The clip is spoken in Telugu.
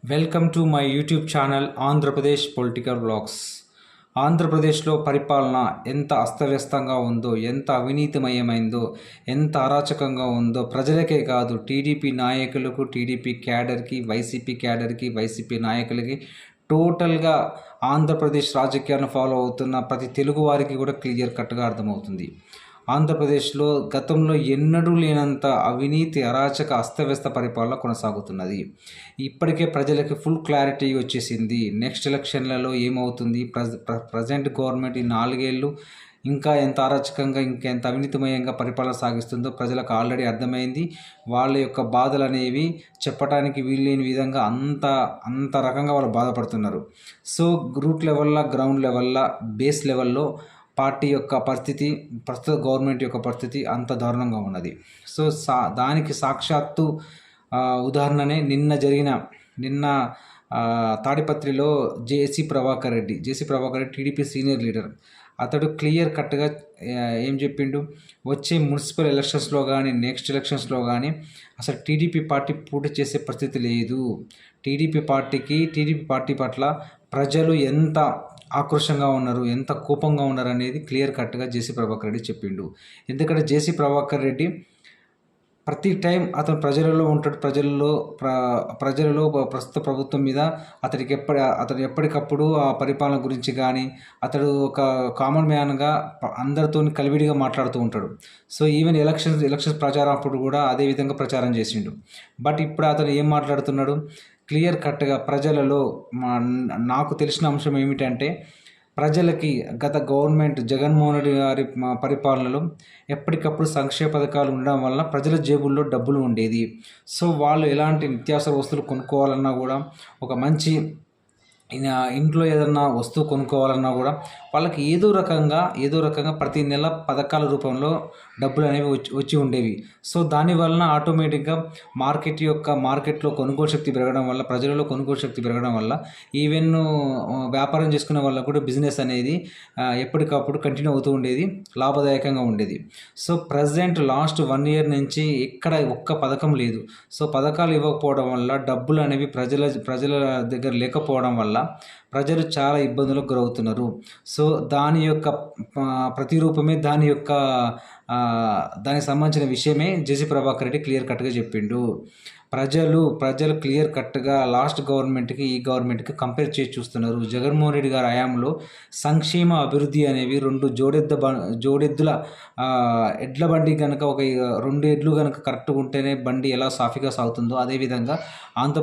Welcome to my YouTube channel Andhra Pradesh political blogs. ఆంధ్రప్రదేశ్లో పరిపాలన ఎంత అస్తవ్యస్తంగా ఉందో, ఎంత అవినీతిమయమైందో, ఎంత అరాచకంగా ఉందో ప్రజలకే కాదు, టీడీపీ నాయకులకు, టీడీపీ క్యాడర్కి, వైసీపీ క్యాడర్కి, వైసీపీ నాయకులకి, టోటల్గా ఆంధ్రప్రదేశ్ రాజకీయాలను ఫాలో అవుతున్న ప్రతి తెలుగు వారికి కూడా క్లియర్ కట్గా అర్థమవుతుంది. ఆంధ్రప్రదేశ్లో గతంలో ఎన్నడూ లేనంత అవినీతి, అరాచక, అస్తవ్యస్త పరిపాలన కొనసాగుతున్నది. ఇప్పటికే ప్రజలకి ఫుల్ క్లారిటీ వచ్చేసింది. నెక్స్ట్ ఎలక్షన్లలో ఏమవుతుంది, ప్రజెంట్ గవర్నమెంట్ ఈ 4 ఏళ్ళు ఇంకా ఎంత అరాచకంగా, ఇంకెంత అవినీతిమయంగా పరిపాలన సాగిస్తుందో ప్రజలకు ఆల్రెడీ అర్థమైంది. వాళ్ళ యొక్క బాధలు అనేవి చెప్పడానికి వీల్లేని విధంగా అంత రకంగా వాళ్ళు బాధపడుతున్నారు. సో రూట్ లెవెల్లో, గ్రౌండ్ లెవెల్లో, బేస్ లెవెల్లో పార్టీ యొక్క పరిస్థితి, ప్రస్తుత గవర్నమెంట్ యొక్క పరిస్థితి అంత దారుణంగా ఉన్నది. సో దానికి సాక్షాత్తు ఉదాహరణనే నిన్న తాడిపత్రిలో JC Prabhakar Reddy TDP senior leader. అతడు క్లియర్ కట్గా ఏం చెప్పిండు, వచ్చే మున్సిపల్ ఎలక్షన్స్లో కానీ, నెక్స్ట్ ఎలక్షన్స్లో కానీ అసలు టీడీపీ పార్టీ పోటీ చేసే పరిస్థితి లేదు. టీడీపీ పార్టీ పట్ల ప్రజలు ఎంత ఆక్రోషంగా ఉన్నారు, ఎంత కోపంగా ఉన్నారు అనేది క్లియర్ కట్గా జేసీ ప్రభాకర్ రెడ్డి చెప్పిండు. ఎందుకంటే జేసీ ప్రభాకర్ రెడ్డి ప్రతి టైం అతను ప్రజలలో ఉంటాడు. ప్రజలలో ప్రస్తుత ప్రభుత్వం మీద అతను ఎప్పటికప్పుడు ఆ పరిపాలన గురించి కానీ, అతడు ఒక కామన్ మ్యాన్గా అందరితో కలివిడిగా మాట్లాడుతూ ఉంటాడు. సో ఈవెన్ ఎలక్షన్స్ ప్రచారం అప్పుడు కూడా అదే విధంగా ప్రచారం చేసిండు. బట్ ఇప్పుడు అతను ఏం మాట్లాడుతున్నాడు, క్లియర్ కట్గా ప్రజలలో నాకు తెలిసిన అంశం ఏమిటంటే, ప్రజలకి గత గవర్నమెంట్ జగన్మోహన్ రెడ్డి గారి పరిపాలనలో ఎప్పటికప్పుడు సంక్షేమ పథకాలు ఉండడం వల్ల ప్రజల జేబుల్లో డబ్బులు ఉండేది. సో వాళ్ళు ఎలాంటి నిత్యావసర వస్తువులు కొనుక్కోవాలన్నా కూడా, ఒక మంచి ఇంట్లో ఏదన్నా వస్తువు కొనుక్కోవాలన్నా కూడా వాళ్ళకి ఏదో రకంగా ప్రతి నెల పథకాల రూపంలో డబ్బులు అనేవి వచ్చి ఉండేవి. సో దానివలన ఆటోమేటిక్గా మార్కెట్లో కొనుగోలు శక్తి పెరగడం వల్ల, ప్రజలలో కొనుగోలు శక్తి పెరగడం వల్ల, ఈవెన్ వ్యాపారం చేసుకునే వాళ్ళకు కూడా బిజినెస్ అనేది ఎప్పటికప్పుడు కంటిన్యూ అవుతూ ఉండేది, లాభదాయకంగా ఉండేది. సో ప్రజెంట్ లాస్ట్ 1 year నుంచి ఎక్కడ ఒక్క పథకం లేదు. సో పథకాలు ఇవ్వకపోవడం వల్ల, డబ్బులు అనేవి ప్రజల దగ్గర లేకపోవడం వల్ల ప్రజలు చాలా ఇబ్బందులకు గురవుతున్నారు. సో దాని యొక్క ప్రతిరూపమే, దానికి సంబంధించిన విషయమే జేసీ ప్రభాకర్ రెడ్డి క్లియర్ కట్గా చెప్పిండు. ప్రజలు క్లియర్ కట్గా లాస్ట్ గవర్నమెంట్కి, ఈ గవర్నమెంట్కి కంపేర్ చేసి చూస్తున్నారు. జగన్మోహన్ రెడ్డి గారి హయాంలో సంక్షేమ, అభివృద్ధి అనేవి 2 జోడెద్దుల ఎడ్ల బండి కనుక, 2 ఎడ్లు కనుక కరెక్ట్గా ఉంటేనే బండి ఎలా సాఫీగా సాగుతుందో, అదేవిధంగా ఆంధ్రప్రదేశ్